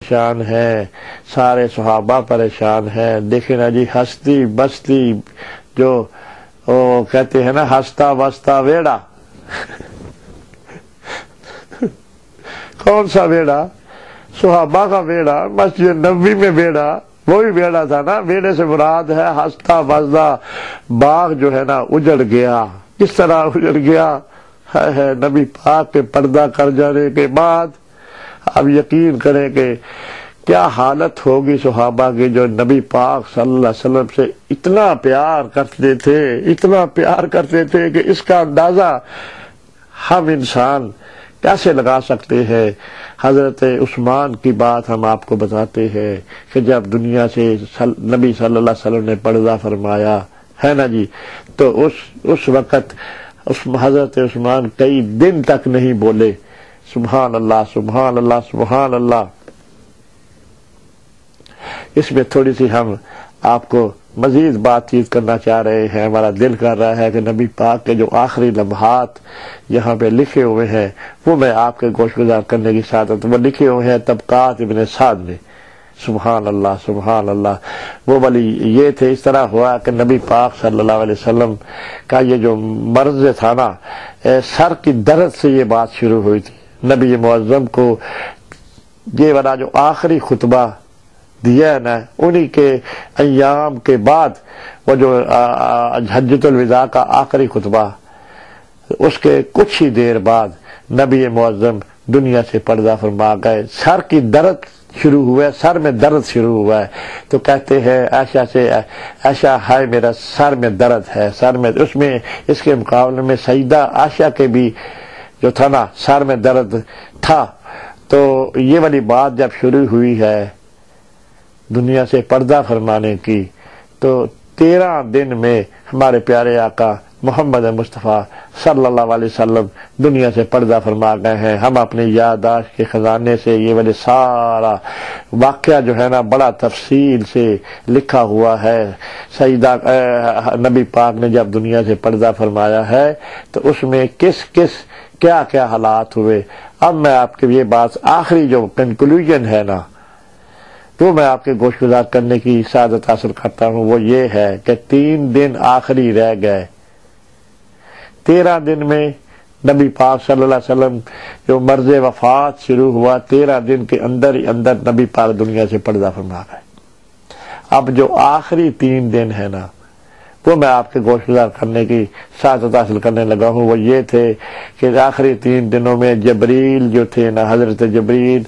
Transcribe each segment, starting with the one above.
پریشان ہے، سارے صحابہ پریشان ہیں۔ دیکھیں نا جی، ہستی بستی جو وہ کہتے ہیں نا، ہستا بستا ویڑا کون سا ویڑا؟ صحابہ کا ویڑا، مسجد نبوی میں ویڑا، وہی ویڑا تھا نا۔ ویڑے سے مراد ہے ہستا بستا باغ جو ہے نا اجڑ گیا۔ کس طرح اجڑ گیا ہے؟ نبی پاک کے پردہ کر جانے کے بعد اب یقین کریں کہ کیا حالت ہوگی صحابہ کی، جو نبی پاک صلی اللہ علیہ وسلم سے اتنا پیار کرتے تھے، اتنا پیار کرتے تھے کہ اس کا اندازہ ہم انسان کیسے لگا سکتے ہیں۔ حضرت عثمان کی بات ہم آپ کو بتاتے ہیں کہ جب دنیا سے نبی صلی اللہ علیہ وسلم نے پردہ فرمایا ہے نا جی، تو اس وقت حضرت عثمان کئی دن تک نہیں بولے، سبحان اللہ سبحان اللہ سبحان اللہ۔ اس میں تھوڑی سی ہم آپ کو مزید بات چیت کرنا چاہ رہے ہیں۔ ہمارا دل کر رہا ہے کہ نبی پاک کے جو آخری لمحات یہاں پہ لکھے ہوئے ہیں وہ میں آپ کے گوش گزار کرنے کی سعادت، وہ لکھے ہوئے ہیں طبقات ابن سعد میں، سبحان اللہ سبحان اللہ۔ وہ ولی یہ تھے، اس طرح ہوا کہ نبی پاک صلی اللہ علیہ وسلم کا یہ جو مرض تھا نا، سر کی درد سے یہ بات شروع ہوئی تھی۔ نبی معظم کو یہ والا جو آخری خطبہ دیا ہے نا، انہی کے ایام کے بعد وہ جو حجۃ الوداع کا آخری خطبہ، اس کے کچھ ہی دیر بعد نبی معظم دنیا سے پردہ فرما گئے۔ سر کی درد شروع ہوا ہے، سر میں درد شروع ہوا ہے، تو کہتے ہیں عائشہ سے، عائشہ ہائے میرا سر میں درد ہے، سر میں۔ اس میں اس کے مقابلے میں سیدہ عائشہ کے بھی جو تھا نا سر میں درد تھا۔ تو یہ والی بات جب شروع ہوئی ہے دنیا سے پردہ فرمانے کی، تو 13 دن میں ہمارے پیارے آقا محمد مصطفیٰ صلی اللہ علیہ وسلم دنیا سے پردہ فرما گئے ہیں۔ ہم اپنی یادداشت کے خزانے سے یہ والے سارا واقعہ جو ہے نا بڑا تفصیل سے لکھا ہوا ہے۔ سیدہ نبی پاک نے جب دنیا سے پردہ فرمایا ہے تو اس میں کیا کیا حالات ہوئے۔ اب میں آپ کے یہ بات آخری جو کنکلوژن ہے نا، وہ میں آپ کے گوش گزار کرنے کی سعادت حاصل کرتا ہوں۔ وہ یہ ہے کہ 3 دن آخری رہ گئے۔ 13 دن میں نبی پاک صلی اللہ علیہ وسلم جو مرض وفات شروع ہوا، 13 دن کے اندر ہی اندر نبی پاک دنیا سے پردہ فرما گئے۔ اب جو آخری 3 دن ہے نا، وہ میں آپ کے گوش گزار کرنے کی سعادت حاصل کرنے لگا ہوں۔ وہ یہ تھے کہ آخری 3 دنوں میں جبریل جو تھے نا، حضرت جبریل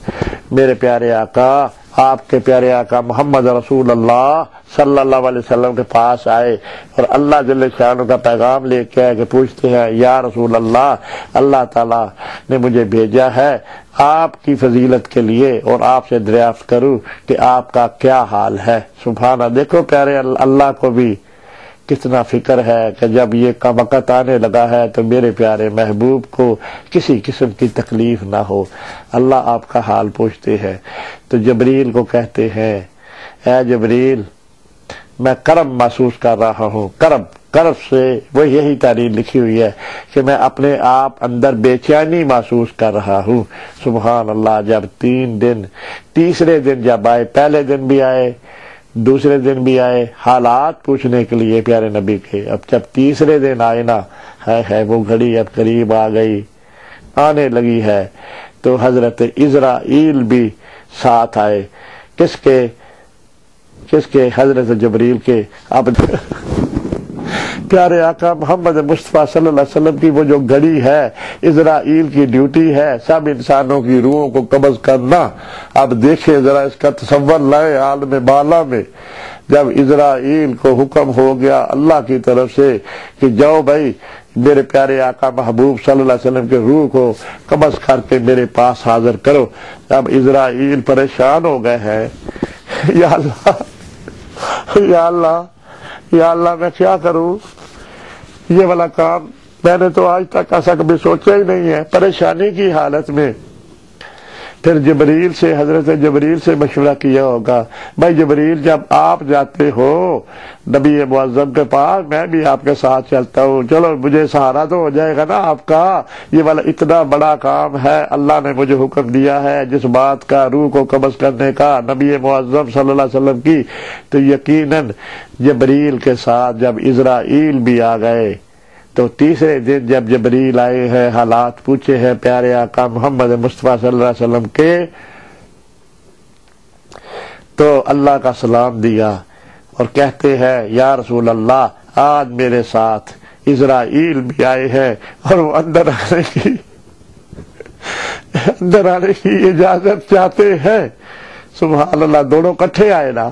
میرے پیارے آقا، آپ کے پیارے آقا محمد رسول اللہ صلی اللہ علیہ وسلم کے پاس آئے اور اللہ جل شانہ کا پیغام لے کے آئے کہ پوچھتے ہیں، یا رسول اللہ، اللہ تعالیٰ نے مجھے بھیجا ہے آپ کی فضیلت کے لیے اور آپ سے دریافت کروں کہ آپ کا کیا حال ہے۔ سبحانہ، دیکھو پیارے اللہ کو بھی کتنا فکر ہے کہ جب یہ کا وقت آنے لگا ہے تو میرے پیارے محبوب کو کسی قسم کی تکلیف نہ ہو۔ اللہ آپ کا حال پوچھتے ہیں تو جبریل کو کہتے ہیں، اے جبریل، میں کرب محسوس کر رہا ہوں۔ کرب سے وہ یہی تعریف لکھی ہوئی ہے کہ میں اپنے آپ اندر بے چینی محسوس کر رہا ہوں۔ سبحان اللہ۔ جب 3 دن، تیسرے دن جب آئے، پہلے دن بھی آئے، دوسرے دن بھی آئے حالات پوچھنے کے لیے پیارے نبی کے، اب جب تیسرے دن آئے نا، ہے وہ گھڑی اب قریب آ گئی، آنے لگی ہے، تو حضرت عزرائیل بھی ساتھ آئے۔ کس کے؟ حضرت جبریل کے۔ اب پیارے آقا محمد مصطفیٰ صلی اللہ علیہ وسلم کی وہ جو گھڑی ہے، عزرائیل کی ڈیوٹی ہے سب انسانوں کی روحوں کو قبض کرنا۔ اب دیکھیں ذرا اس کا تصور لائے عالم بالا میں، جب عزرائیل کو حکم ہو گیا اللہ کی طرف سے کہ جاؤ بھائی میرے پیارے آقا محبوب صلی اللہ علیہ وسلم کے روح کو قبض کر کے میرے پاس حاضر کرو، اب عزرائیل پریشان ہو گئے ہیں، یا اللہ یا اللہ یا اللہ میں کیا کروں، یہ والا کام میں نے تو آج تک ایسا کبھی سوچا ہی نہیں ہے۔ پریشانی کی حالت میں پھر جبریل سے حضرت جبریل سے مشورہ کیا ہوگا، بھائی جبریل جب آپ جاتے ہو نبی معظم کے پاس میں بھی آپ کے ساتھ چلتا ہوں، چلو مجھے سہارا تو ہو جائے گا نا آپ کا، یہ والا اتنا بڑا کام ہے اللہ نے مجھے حکم دیا ہے جس بات کا روح کو قبض کرنے کا نبی معظم صلی اللہ علیہ وسلم کی، تو یقیناً جبریل کے ساتھ جب اسرائیل بھی آ گئے تو تیسرے دن جب جبریل آئے ہیں حالات پوچھے ہیں پیارے آقا محمد مصطفیٰ صلی اللہ علیہ وسلم کے، تو اللہ کا سلام دیا اور کہتے ہیں یا رسول اللہ آج میرے ساتھ اسرائیل بھی آئے ہیں اور وہ اندر آنے کی اجازت چاہتے ہیں۔ سبحان اللہ، دونوں کٹھے آئے نا۔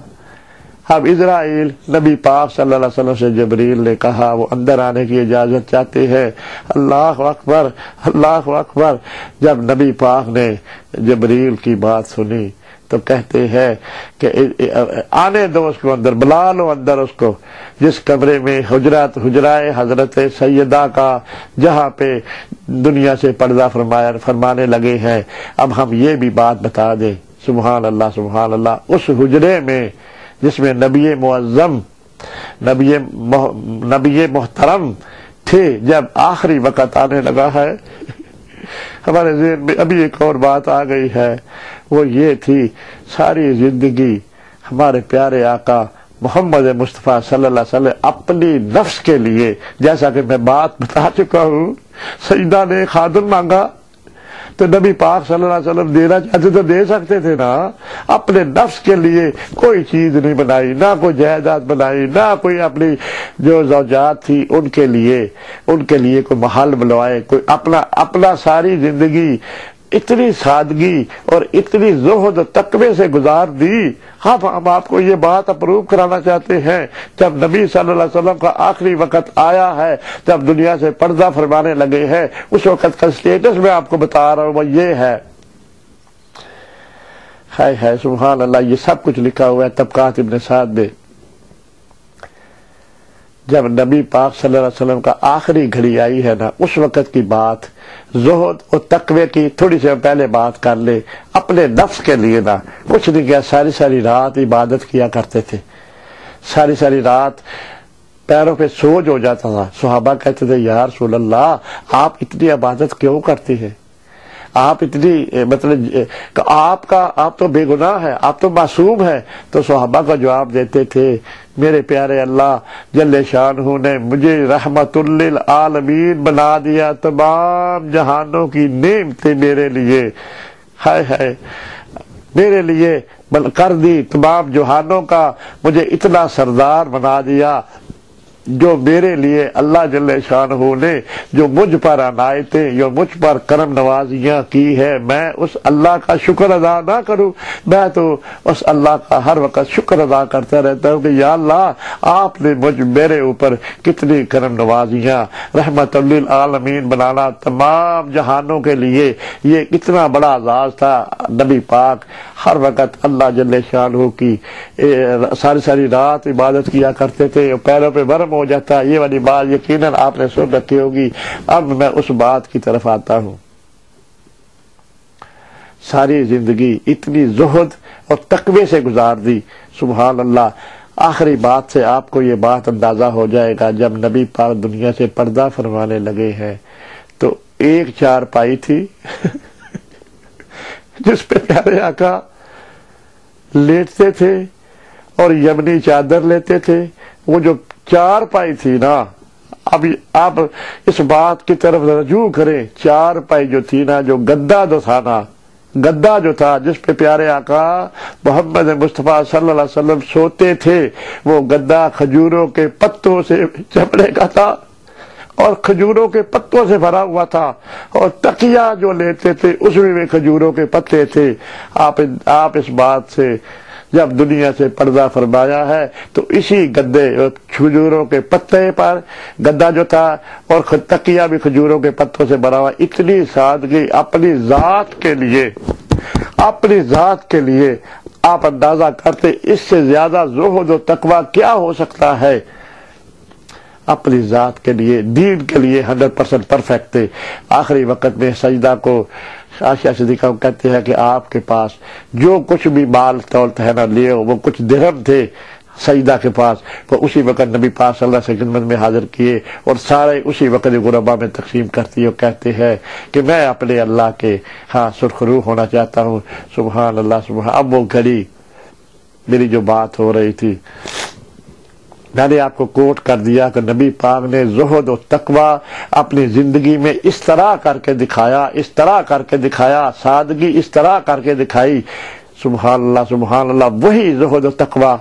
اب اسرائیل نبی پاک صلی اللہ علیہ وسلم سے جبریل نے کہا وہ اندر آنے کی اجازت چاہتے ہیں۔ اللہ اکبر، اللہ اکبر۔ جب نبی پاک نے جبریل کی بات سنی تو کہتے ہیں کہ آنے دو اس کو اندر، بلا لو اندر اس کو، جس کمرے میں حجرائے حضرت سیدہ کا جہاں پہ دنیا سے پردہ فرمانے لگے ہیں۔ اب ہم یہ بھی بات بتا دیں، سبحان اللہ سبحان اللہ، اس حجرے میں جس میں نبی معظم نبی محترم تھے، جب آخری وقت آنے لگا ہے، ہمارے ذہن میں ابھی ایک اور بات آ گئی ہے، وہ یہ تھی ساری زندگی ہمارے پیارے آقا محمد مصطفیٰ صلی اللہ علیہ وسلم اپنی نفس کے لیے، جیسا کہ میں بات بتا چکا ہوں، سجدہ نے خادم مانگا تو نبی پاک صلی اللہ علیہ وسلم دینا چاہتے تو دے سکتے تھے نا، اپنے نفس کے لیے کوئی چیز نہیں بنائی، نہ کوئی جائیداد بنائی، نہ کوئی اپنی جو زوجات تھی ان کے لیے کوئی محل بنوائے، کوئی اپنا ساری زندگی اتنی سادگی اور اتنی زہد و تقوی سے گزار دی۔ ہم آپ کو یہ بات اپروو کرانا چاہتے ہیں، جب نبی صلی اللہ علیہ وسلم کا آخری وقت آیا ہے، جب دنیا سے پردہ فرمانے لگے ہیں، اس وقت کا سٹیٹس میں آپ کو بتا رہا ہوں، وہ یہ ہے۔ ہے سبحان اللہ، یہ سب کچھ لکھا ہوا ہے طبقات ابن سعد میں۔ جب نبی پاک صلی اللہ علیہ وسلم کا آخری گھڑی آئی ہے نا، اس وقت کی بات زہد اور تقوی کی تھوڑی سی پہلے بات کر لے، اپنے نفس کے لیے نا کچھ نہیں کیا، ساری رات عبادت کیا کرتے تھے، ساری رات پیروں پہ سوج ہو جاتا تھا۔ صحابہ کہتے تھے یا رسول اللہ آپ اتنی عبادت کیوں کرتے ہیں، آپ اتنی مطلب آپ تو بے گناہ ہے، آپ تو معصوم ہے۔ تو صحابہ کا جواب دیتے تھے میرے پیارے اللہ جل شانہ نے مجھے رحمت للعالمین بنا دیا، تمام جہانوں کی نعمتیں میرے لیے میرے لیے کر دی، تمام جہانوں کا مجھے اتنا سردار بنا دیا، جو میرے لیے اللہ جل شانہ نے جو مجھ پر عنایتیں، جو مجھ پر کرم نوازیاں کی ہے، میں اس اللہ کا شکر ادا نہ کروں؟ میں تو اس اللہ کا ہر وقت شکر ادا کرتا رہتا ہوں کہ یا اللہ آپ نے میرے اوپر کتنی کرم نوازیاں، رحمت للعالمین بنانا تمام جہانوں کے لیے، یہ کتنا بڑا اعزاز تھا۔ نبی پاک ہر وقت اللہ جل شانہ کی ساری رات عبادت کیا کرتے تھے، پیروں پہ برم ہو جاتا۔ یہ والی بات یقیناً آپ نے سن رکھی ہوگی۔ اب میں اس بات کی طرف آتا ہوں، ساری زندگی اتنی زہد اور تقوی سے گزار دی، سبحان اللہ۔ آخری بات سے آپ کو یہ بات اندازہ ہو جائے گا، جب نبی پاک دنیا سے پردہ فرمانے لگے ہیں تو ایک چارپائی تھی جس پہ پیارے آقا لیٹتے تھے اور یمنی چادر لیتے تھے۔ وہ جو چارپائی تھی نا، اب آپ اس بات کی طرف رجوع کریں، چارپائی جو تھی نا، جو گدا جو تھا جس پہ پیارے آقا محمد مصطفیٰ صلی اللہ علیہ وسلم سوتے تھے، وہ گدا کھجوروں کے پتوں سے چمڑے کا تھا اور کھجوروں کے پتوں سے بھرا ہوا تھا، اور تکیہ جو لیتے تھے اس میں بھی کھجوروں کے پتے تھے۔ آپ اس بات سے جب دنیا سے پردہ فرمایا ہے تو اسی گدے کھجوروں کے پتے پر گدا جو تھا اور تکیہ بھی کھجوروں کے پتوں سے بھرا ہوا۔ اتنی سادگی اپنی ذات کے لیے آپ اندازہ کرتے اس سے زیادہ زہد و تقوی کیا ہو سکتا ہے؟ اپنی ذات کے لیے، دین کے لیے 100% پرفیکٹ تھے۔ آخری وقت میں سجدہ کو عائشہ صدیقہ کو کہتے ہیں کہ آپ کے پاس جو کچھ بھی مال دولت ہے نا لیے وہ کچھ درہم تھے سجدہ کے پاس، وہ اسی وقت نبی پاک صلی اللہ علیہ وسلم خدمت میں حاضر کیے اور سارے اسی وقت غربا میں تقسیم کرتی ہے اور کہتے ہیں کہ میں اپنے اللہ کے ہاں سرخرو ہونا چاہتا ہوں۔ سبحان اللہ سبحان۔ اب وہ گھڑی میری جو بات ہو رہی تھی میں نے آپ کو کوٹ کر دیا کہ نبی پاک نے زہد و تقوی اپنی زندگی میں اس طرح کر کے دکھایا، اس طرح کر کے دکھایا، سادگی اس طرح کر کے دکھائی۔ سبحان اللہ سبحان اللہ۔ وہی زہد و تقوی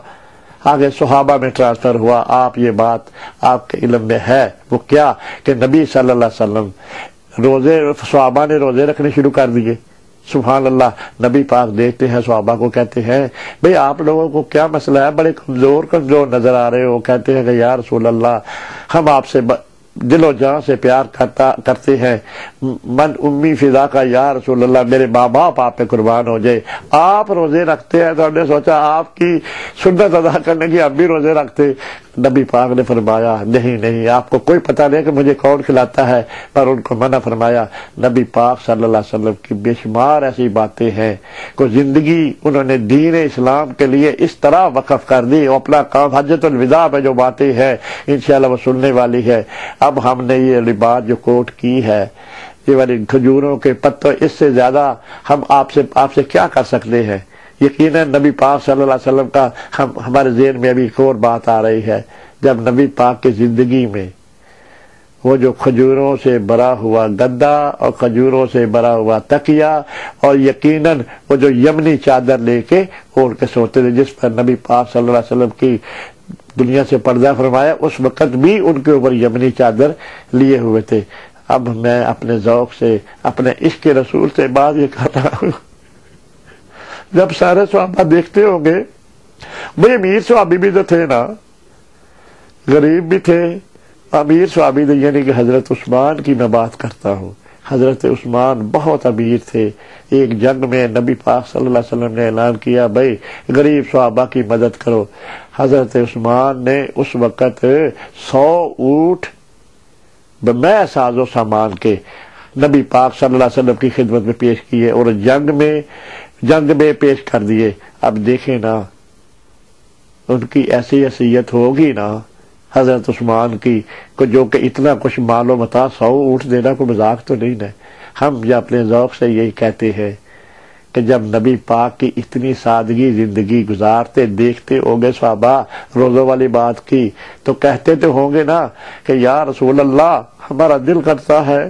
آگے صحابہ میں ٹرانسفر ہوا۔ آپ یہ بات آپ کے علم میں ہے، وہ کیا کہ نبی صلی اللہ علیہ وسلم صحابہ نے روزے رکھنے شروع کر دیے۔ سبحان اللہ۔ نبی پاک دیکھتے ہیں صحابہ کو، کہتے ہیں بھئی آپ لوگوں کو کیا مسئلہ ہے، بڑے کمزور نظر آ رہے ہو۔ کہتے ہیں کہ یا رسول اللہ ہم آپ سے دل و جان سے پیار کرتے ہیں، من امی فضا کا یا رسول اللہ، میرے ماں باپ آپ پہ قربان ہو جائے۔ آپ روزے رکھتے ہیں تو ہم نے سوچا آپ کی سنت ادا کرنے کی ہم بھی روزے رکھتے۔ نبی پاک نے فرمایا نہیں نہیں، آپ کو کوئی پتہ نہیں کہ مجھے کون کھلاتا ہے، پر ان کو منع فرمایا۔ نبی پاک صلی اللہ علیہ وسلم کی بے شمار ایسی باتیں ہیں کہ زندگی انہوں نے دین اسلام کے لیے اس طرح وقف کر دی، اور اپنا کام حجۃ الوداع میں جو باتیں ہیں انشاءاللہ وہ سننے والی ہے۔ اب ہم نے یہ بات جو کوٹ کی ہے، یہ والی کھجوروں کے پتوں، اس سے زیادہ ہم آپ سے کیا کر سکتے ہیں؟ یقیناً نبی پاک صلی اللہ علیہ وسلم کا ہمارے ذہن میں ابھی ایک اور بات آ رہی ہے، جب نبی پاک کی زندگی میں وہ جو کھجوروں سے بھرا ہوا گدا اور کھجوروں سے بھرا ہوا تکیہ اور یقیناً وہ جو یمنی چادر لے کے اوڑھ کے سوتے تھے، جس پر نبی پاک صلی اللہ علیہ وسلم کی دنیا سے پردہ فرمایا، اس وقت بھی ان کے اوپر یمنی چادر لیے ہوئے تھے۔ اب میں اپنے ذوق سے، اپنے عشق رسول سے بات یہ کر رہا ہوں، جب سارے صحابہ دیکھتے ہوں گے، بھئی امیر صحابی بھی تو تھے نا، غریب بھی تھے، امیر صحابی تھے، یعنی کہ حضرت عثمان کی میں بات کرتا ہوں۔ حضرت عثمان بہت امیر تھے۔ ایک جنگ میں نبی پاک صلی اللہ علیہ وسلم نے اعلان کیا بھئی غریب صحابہ کی مدد کرو۔ حضرت عثمان نے اس وقت 100 اونٹ میں ساز و سامان کے نبی پاک صلی اللہ علیہ وسلم کی خدمت میں پیش کیے اور جنگ میں پیش کر دیے۔ اب دیکھیں نا ان کی ایسی حیثیت ہوگی نا حضرت عثمان کی، جو کہ اتنا کچھ مال و متاع 100 اونٹ دینا کوئی مذاق تو نہیں ہے۔ ہم یا اپنے ذوق سے یہی کہتے ہیں کہ جب نبی پاک کی اتنی سادگی زندگی گزارتے دیکھتے ہوں گے صحابہ روزوں والی بات کی، تو کہتے تو ہوں گے نا کہ یا رسول اللہ ہمارا دل کرتا ہے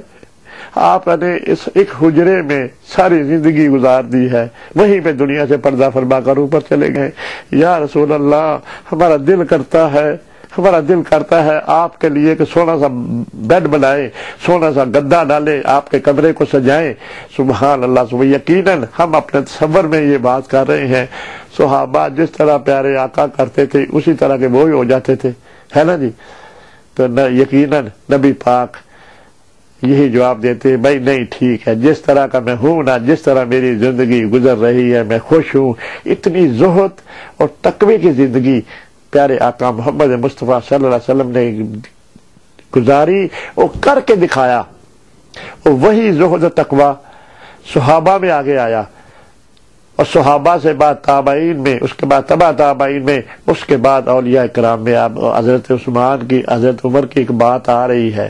آپ نے اس ایک حجرے میں ساری زندگی گزار دی ہے، وہیں پہ دنیا سے پردہ فرما کر اوپر چلے گئے۔ یا رسول اللہ ہمارا دل کرتا ہے آپ کے لیے کہ سونا سا بیڈ بنائے، سونا سا گدا ڈالے، آپ کے کمرے کو سجائیں۔ سبحان اللہ۔ یقیناً ہم اپنے تصور میں یہ بات کر رہے ہیں، صحابہ جس طرح پیارے آقا کرتے تھے اسی طرح کے وہی ہو جاتے تھے، ہے نا جی؟ تو یقیناً نبی پاک یہی جواب دیتے بھائی نہیں ٹھیک ہے، جس طرح کا میں ہوں نا، جس طرح میری زندگی گزر رہی ہے میں خوش ہوں۔ اتنی زہد اور تقوی کی زندگی پیارے آقا محمد مصطفیٰ صلی اللہ علیہ وسلم نے گزاری اور کر کے دکھایا، اور وہی زہد و تقوی صحابہ میں آگے آیا، اور صحابہ سے بعد تابعین میں، اس کے بعد تبع تابعین میں، اس کے بعد اولیاء کرام میں۔ اب حضرت عثمان کی، حضرت عمر کی ایک بات آ رہی ہے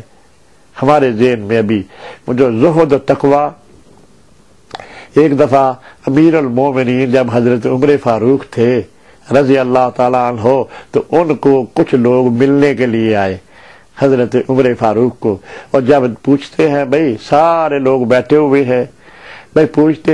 ہمارے ذہن میں ابھی، جو زہد و تقوی۔ ایک دفعہ امیر المومنین جب حضرت عمر فاروق تھے رضی اللہ تعالیٰ عنہ، تو ان کو کچھ لوگ ملنے کے لیے آئے حضرت عمر فاروق کو، اور جب پوچھتے ہیں بھئی سارے لوگ بیٹھے ہوئے ہیں، بھئی پوچھتے ہیں